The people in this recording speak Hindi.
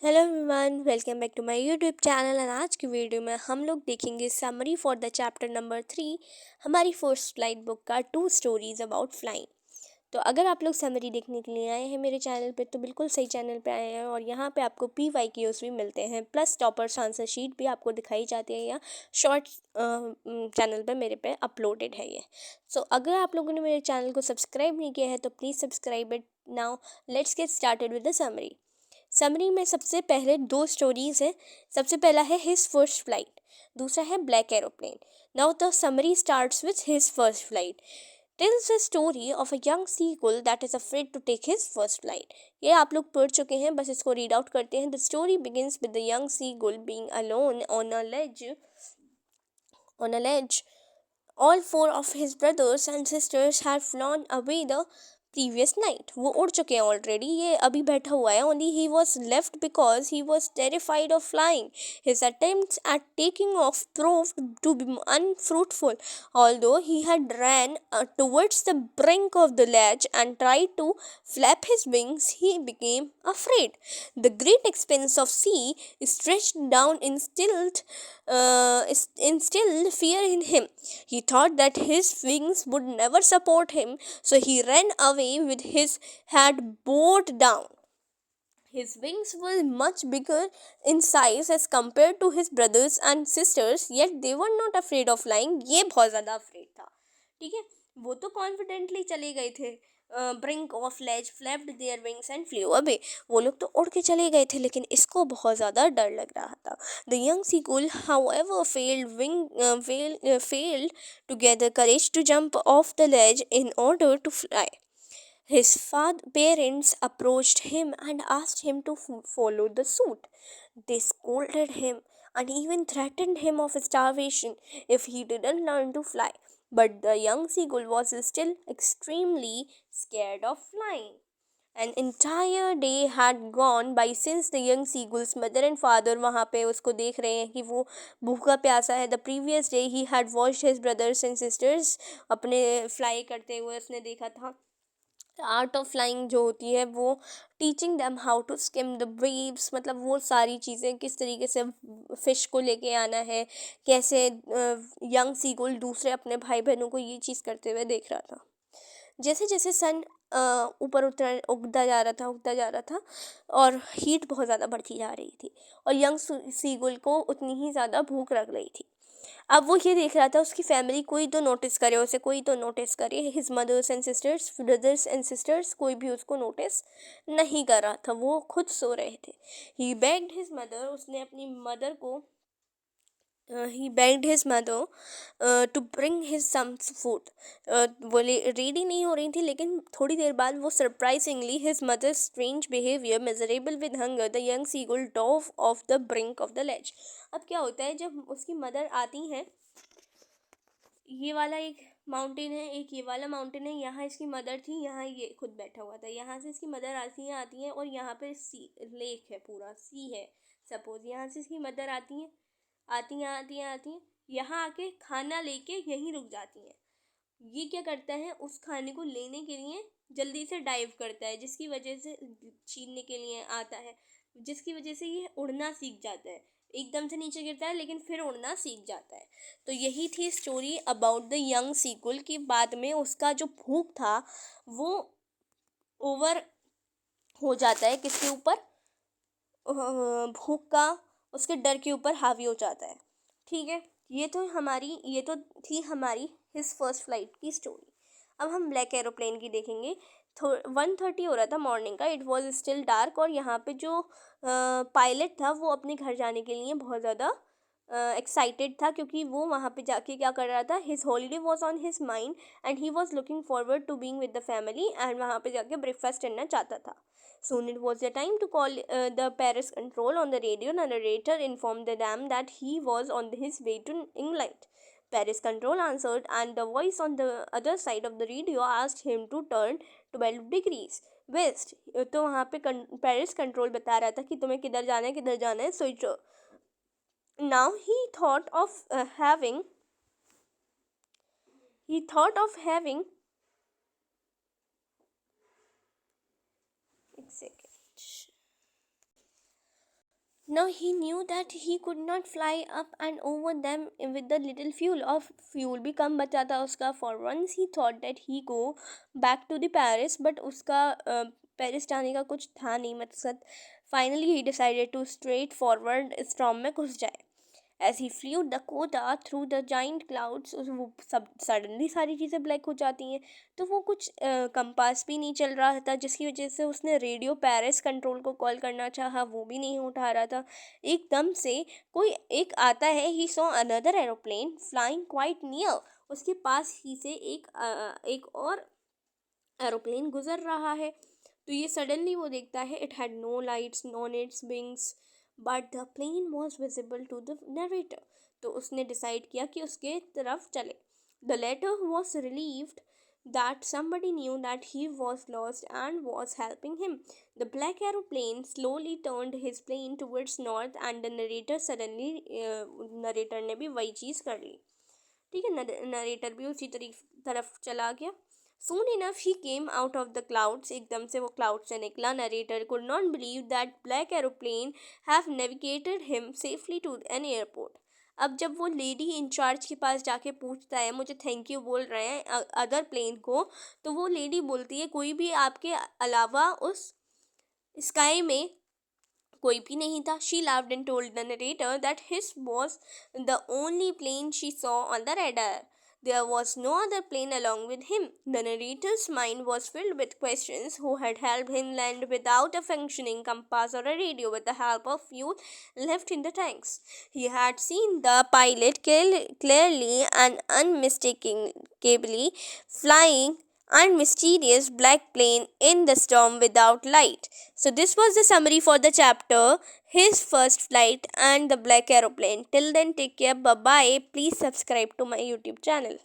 Hello everyone, welcome back to my YouTube channel. और आज की वीडियो में हम लोग देखेंगे summary for the chapter number 3, हमारी फर्स्ट फ्लाइट बुक का 2 स्टोरीज अबाउट फ्लाइंग। तो अगर आप लोग समरी देखने के लिए आए हैं मेरे चैनल पे तो बिल्कुल सही चैनल पे आए हैं। और यहाँ पे आपको PYQs भी मिलते हैं, प्लस टॉपर्स आंसर शीट भी आपको दिखाई जाती है या शॉर्ट चैनल पे मेरे पे अपलोडेड है ये। सो अगर आप लोगों ने मेरे चैनल को सब्सक्राइब नहीं किया है तो please subscribe it now. Let's get started with the summary. Summary में सबसे पहले 2 स्टोरीज हैं। सबसे पहला है हिज फर्स्ट फ्लाइट, दूसरा है black aeroplane. Now the summary starts with his first flight. Tells a story of a young seagull that is afraid to take his first flight. ये आप लोग पढ़ चुके हैं, बस इसको रीड आउट करते हैं। The story begins with the young seagull being alone on a ledge. All 4 of his brothers and sisters had flown away the previous night. वो उड़ चुके हैं ऑलरेडी, ये अभी बैठा हुआ है। Only he was left because he was terrified of flying. His attempts at taking off proved to be unfruitful. Although he had ran towards the brink of the ledge and tried to flap his wings, he became afraid. The great expanse of sea stretched down instilled fear in him. He thought that his wings would never support him, so he ran away with his head bowed down. His wings were much bigger in size as compared to his brothers and sisters, yet they were not afraid of flying. ये बहुत ज़्यादा afraid था, ठीक है। वो तो कॉन्फिडेंटली चले गए थे। Brink of ledge flapped their wings and flew away. वो लोग तो उड़ के चले गए थे, लेकिन इसको बहुत ज़्यादा डर लग रहा था। The young seagull however failed to gather courage to jump off the ledge in order to fly. His parents approached him and asked him to follow the suit. They scolded him and even threatened him of starvation if he didn't learn to fly. But the young seagull was still extremely scared of flying. An entire day had gone by since the young seagull's mother and father वहाँ पे उसको देख रहे हैं कि वो भूखा प्यासा है। The previous day he had watched his brothers and sisters अपने फ्लाई करते हुए उसने देखा था। आर्ट ऑफ फ्लाइंग जो होती है वो teaching them how to skim the waves, मतलब वो सारी चीज़ें किस तरीके से फ़िश को लेके आना है, कैसे यंग सीगुल दूसरे अपने भाई बहनों को ये चीज़ करते हुए देख रहा था। जैसे जैसे सन ऊपर उगता जा रहा था और हीट बहुत ज़्यादा बढ़ती जा रही थी और यंग सीगुल को उतनी ही ज़्यादा भूख लग रही थी। अब वो ये देख रहा था उसकी फैमिली कोई तो नोटिस करे उसे, कोई तो नोटिस करे। हिज ब्रदर्स एंड सिस्टर्स कोई भी उसको नोटिस नहीं कर रहा था, वो खुद सो रहे थे। ही बेग्ड हिज मदर, उसने अपनी मदर को he begged his mother to bring his some food. वो रेडी नहीं हो रही थी, लेकिन थोड़ी देर बाद वो surprisingly his mother's strange behavior miserable with hunger the young seagull dove off the brink of the ledge. अब क्या होता है जब उसकी मदर आती हैं, ये वाला एक माउंटेन है, एक ये वाला माउंटेन है, यहाँ इसकी मदर थी, यहाँ ये खुद बैठा हुआ था। यहाँ से इसकी मदर आती हैं और यहाँ पे सी लेक है, पूरा सी है। सपोज यहाँ से इसकी मदर आती हैं, यहाँ आके खाना लेके यहीं रुक जाती हैं। ये क्या करता है, उस खाने को लेने के लिए जल्दी से डाइव करता है, जिसकी वजह से छीनने के लिए आता है, जिसकी वजह से ये उड़ना सीख जाता है। एकदम से नीचे गिरता है लेकिन फिर उड़ना सीख जाता है। तो यही थी story about the young seagull की। बाद में उसका जो भूख था वो ओवर हो जाता है, किसके ऊपर, भूख का उसके डर के ऊपर हावी हो जाता है। ठीक है, ये तो थी हमारी हिज फर्स्ट फ्लाइट की स्टोरी। अब हम ब्लैक एरोप्लेन की देखेंगे। 1:30 हो रहा था मॉर्निंग का, इट वॉज स्टिल डार्क। और यहाँ पे जो पायलट था वो अपने घर जाने के लिए बहुत ज़्यादा एक्साइटेड था, क्योंकि वो वहाँ पे जाके क्या कर रहा था, his holiday was on his mind and he was looking forward to being with the family. And वहाँ पे जाके ब्रेकफास्ट करना चाहता था। Soon it was the time to call the Paris control on the radio. The narrator informed them that he was on his way to England. Paris control answered, and the voice on the other side of the radio asked him to turn 12 degrees west. तो वहाँ पे पेरिस कंट्रोल बता रहा था कि तुम्हें किधर जाना है। So now he thought of having एक second. Now he knew that he could not fly up and over them with the little fuel. Of fuel भी कम बचा था उसका. For once he thought that he go back to the Paris, but उसका पेरिस जाने का कुछ था नहीं मकसद. Finally he decided to straight forward storm में घुस जाए. As he flew Dakota through the giant clouds, वो सब सडनली सारी चीज़ें ब्लैक हो जाती हैं. तो वो कुछ कंपास भी नहीं चल रहा था, जिसकी वजह से उसने रेडियो पेरिस कंट्रोल को कॉल करना चाहा, वो भी नहीं उठा रहा था. एकदम से कोई एक आता है. He saw another aeroplane flying quite near. उसके पास ही से एक और एरोप्लेन गुजर रहा है. तो ये सडनली वो देखता है. It had no lights on its wings, but the plane was visible to the narrator. तो उसने डिसाइड किया कि उसके तरफ चले. The latter was relieved that somebody knew that he was lost and was helping him. The black aeroplane slowly turned his plane towards north and the narrator suddenly narrator ने भी वही चीज़ कर ली. ठीक है. नरेटर भी उसी तरफ चला गया. Soon enough he came out of the clouds. एकदम से वो क्लाउड से निकला. Narrator could not believe that black aeroplane have navigated him safely to an airport. अब जब वो लेडी इंचार्ज के पास जाके पूछता है, मुझे थैंक यू बोल रहे हैं अदर प्लेन को, तो वो लेडी बोलती है कोई भी आपके अलावा उस स्काई में कोई भी नहीं था. She laughed and told the narrator that his was the only plane she saw on the radar. There was no other plane along with him. The narrator's mind was filled with questions. Who had helped him land without a functioning compass or a radio with the help of fuel left in the tanks? He had seen the pilot clearly and unmistakably flying and mysterious black plane in the storm without light. So this was the summary for the chapter His First Flight and the Black Aeroplane. Till then, take care. Bye bye. Please subscribe to my YouTube channel.